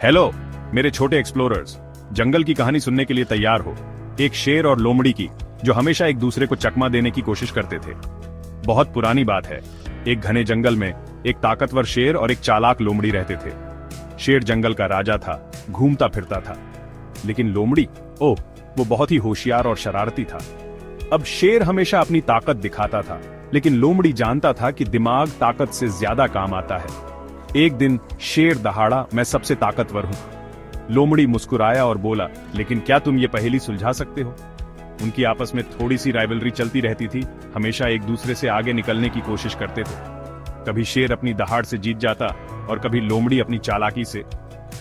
Hello मेरे छोटे explorers, जंगल की कहानी सुनने के लिए तैयार हो। एक शेर और लोमड़ी की, जो हमेशा एक दूसरे को चकमा देने की कोशिश करते थे। बहुत पुरानी बात है। एक घने जंगल में एक ताकतवर शेर और एक चालाक लोमड़ी रहते थे। शेर जंगल का राजा था, घूमता फिरता था, लेकिन लोमड़ी वो बहुत ही होशियार और शरारती था। अब शेर हमेशा अपनी ताकत दिखाता था, लेकिन लोमड़ी जानता था कि दिमाग ताकत से ज्यादा काम आता है। एक दिन शेर दहाड़ा, मैं सबसे ताकतवर हूं। लोमड़ी मुस्कुराया और बोला, लेकिन क्या तुम ये पहेली सुलझा सकते हो? उनकी आपस में थोड़ी सी राइवलरी चलती रहती थी, हमेशा एक दूसरे से आगे निकलने की कोशिश करते थे। कभी शेर अपनी दहाड़ से जीत जाता और कभी लोमड़ी अपनी चालाकी से।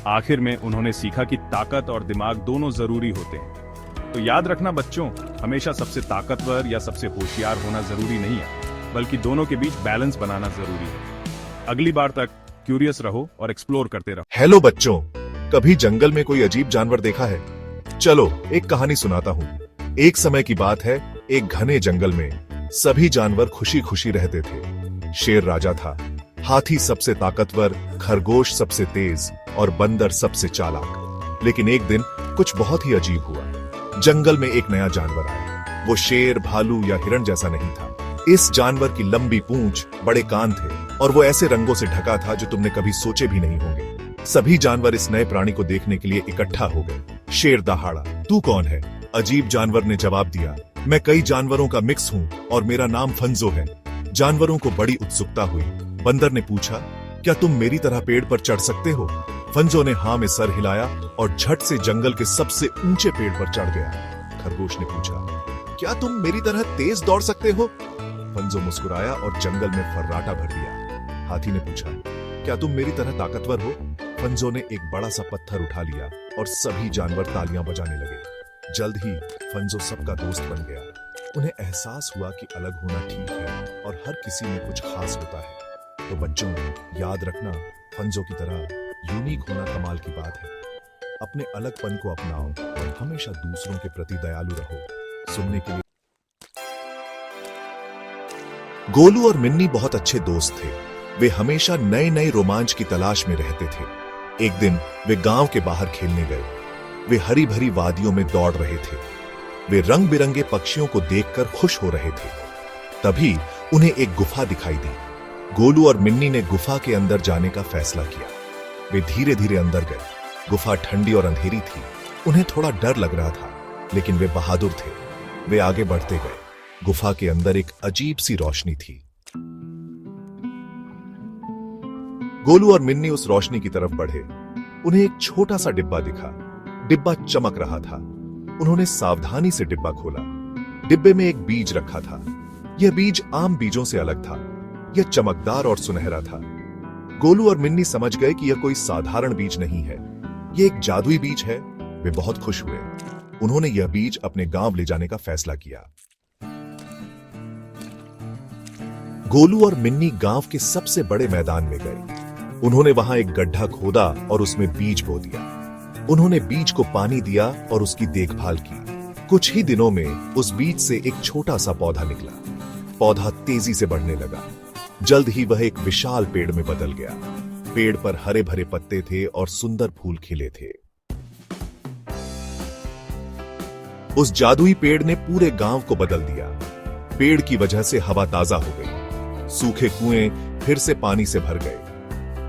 आखिर में उन्होंने सीखा कि ताकत और दिमाग दोनों जरूरी होते हैं। तो याद रखना बच्चों, हमेशा सबसे ताकतवर या सबसे होशियार होना जरूरी नहीं है, बल्कि दोनों के बीच बैलेंस बनाना जरूरी है। अगली बार तक क्यूरियस रहो और एक्सप्लोर करते रहो। हेलो बच्चों, कभी जंगल में कोई अजीब जानवर देखा है? चलो एक कहानी सुनाता हूँ। एक समय की बात है, एक घने जंगल में सभी जानवर खुशी खुशी रहते थे। शेर राजा था, हाथी सबसे ताकतवर, खरगोश सबसे तेज और बंदर सबसे चालाक। लेकिन एक दिन कुछ बहुत ही अजीब हुआ। जंगल में एक नया जानवर आया। वो शेर, भालू या हिरण जैसा नहीं था। इस जानवर की लंबी पूंछ, बड़े कान थे और वो ऐसे रंगों से ढका था जो तुमने कभी सोचे भी नहीं होंगे। सभी जानवर इस नए प्राणी को देखने के लिए इकट्ठा हो गए। शेर दहाड़ा, तू कौन है? अजीब जानवर ने जवाब दिया, मैं कई जानवरों का मिक्स हूँ और मेरा नाम फंजो है। जानवरों को बड़ी उत्सुकता हुई। बंदर ने पूछा, क्या तुम मेरी तरह पेड़ पर चढ़ सकते हो? फंजो ने हाँ में सर हिलाया और झट से जंगल के सबसे ऊंचे पेड़ पर चढ़ गया। खरगोश ने पूछा, क्या तुम मेरी तरह तेज दौड़ सकते हो? फंजो मुस्कुराया और जंगल में फर्राटा भर दिया। हाथी ने पूछा, क्या तुम मेरी तरह ताकतवर हो? फंजो ने एक बड़ा सा पत्थर उठा लिया और सभी जानवर तालियां बजाने लगे। जल्द ही फंजो सबका दोस्त बन गया। उन्हें एहसास हुआ कि अलग होना ठीक है और हर किसी में कुछ खास होता है। तो बच्चों, याद रखना, फंजो की तरह यूनिक होना कमाल की बात है। अपने अलगपन को अपनाओ और हमेशा दूसरों के प्रति दयालु रहो। सुनने के लिए। गोलू और मिन्नी बहुत अच्छे दोस्त थे। वे हमेशा नए नए रोमांच की तलाश में रहते थे। एक दिन वे गांव के बाहर खेलने गए। वे हरी भरी वादियों में दौड़ रहे थे। वे रंग बिरंगे पक्षियों को देखकर खुश हो रहे थे। तभी उन्हें एक गुफा दिखाई दी। गोलू और मिन्नी ने गुफा के अंदर जाने का फैसला किया। वे धीरे धीरे अंदर गए। गुफा ठंडी और अंधेरी थी। उन्हें थोड़ा डर लग रहा था, लेकिन वे बहादुर थे। वे आगे बढ़ते गए। गुफा के अंदर एक अजीब सी रोशनी थी। गोलू और मिन्नी उस रोशनी की तरफ बढ़े। उन्हें एक छोटा सा डिब्बा दिखा। डिब्बा चमक रहा था। उन्होंने सावधानी से डिब्बा खोला। डिब्बे में एक बीज रखा था। यह बीज आम बीजों से अलग था। यह चमकदार और सुनहरा था। गोलू और मिन्नी समझ गए कि यह कोई साधारण बीज नहीं है, यह एक जादुई बीज है। वे बहुत खुश हुए। उन्होंने यह बीज अपने गांव ले जाने का फैसला किया। गोलू और मिन्नी गांव के सबसे बड़े मैदान में गए। उन्होंने वहां एक गड्ढा खोदा और उसमें बीज बो दिया। उन्होंने बीज को पानी दिया और उसकी देखभाल की। कुछ ही दिनों में उस बीज से एक छोटा सा पौधा निकला। पौधा तेजी से बढ़ने लगा। जल्द ही वह एक विशाल पेड़ में बदल गया। पेड़ पर हरे भरे पत्ते थे और सुंदर फूल खिले थे। उस जादुई पेड़ ने पूरे गांव को बदल दिया। पेड़ की वजह से हवा ताजा हो गई। सूखे कुएं फिर से पानी से भर गए।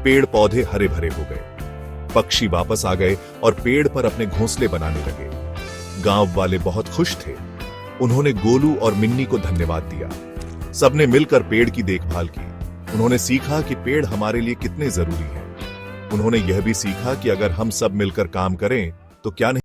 पेड़ पौधे हरे भरे हो गए। पक्षी वापस आ गए और पेड़ पर अपने घोंसले बनाने लगे। गांव वाले बहुत खुश थे। उन्होंने गोलू और मिन्नी को धन्यवाद दिया। सबने मिलकर पेड़ की देखभाल की। उन्होंने सीखा कि पेड़ हमारे लिए कितने जरूरी हैं। उन्होंने यह भी सीखा कि अगर हम सब मिलकर काम करें तो क्या नहीं